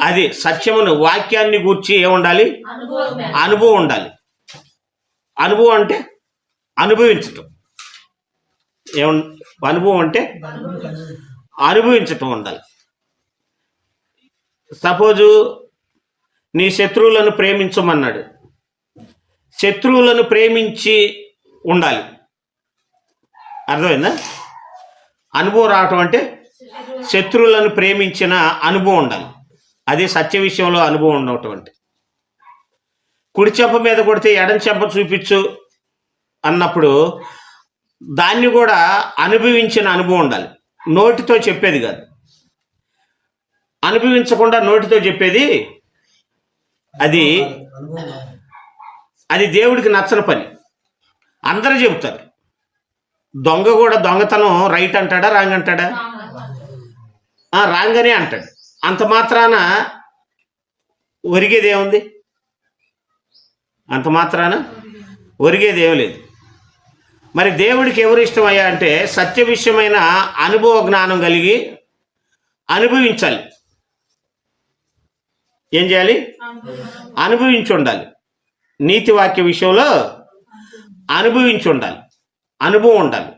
అది సత్యమును వాక్యాన్ని గూర్చి ఏముండాలి? అనుభవం ఉండాలి. అనుభవం అంటే అనుభవించటం. అనుభవం అంటే అనుభవించటం ఉండాలి. సపోజు నీ శత్రువులను ప్రేమించమన్నాడు. శత్రువులను ప్రేమించి ఉండాలి. అర్థమైందా? అనుభవం రావటం అంటే శత్రువులను ప్రేమించిన అనుభవం ఉండాలి. అది సత్య విషయంలో అనుభవం ఉండటం అంటే. కుడి చెంప మీద కొడితే ఎడం చెంప చూపించు అన్నప్పుడు దాన్ని కూడా అనుభవించిన అనుభవం ఉండాలి. నోటితో చెప్పేది కాదు. అనుభవించకుండా నోటితో చెప్పేది అది దేవుడికి నచ్చని పని. అందరూ చెబుతారు. దొంగ కూడా దొంగతనం రైట్ అంటాడా, రాంగ్ అంటాడా? రాంగ్ అనే అంటాడు. అంత మాత్రాన ఒరిగేది ఏముంది? అంత మాత్రాన ఒరిగేది ఏం లేదు. మరి దేవుడికి ఎవరు ఇష్టమయ్యా అంటే సత్య విషయమైన అనుభవ జ్ఞానం కలిగి అనుభవించాలి. ఏం చేయాలి? అనుభవించి ఉండాలి. నీతి వాక్య విషయంలో అనుభవించి ఉండాలి. అనుభవం ఉండాలి.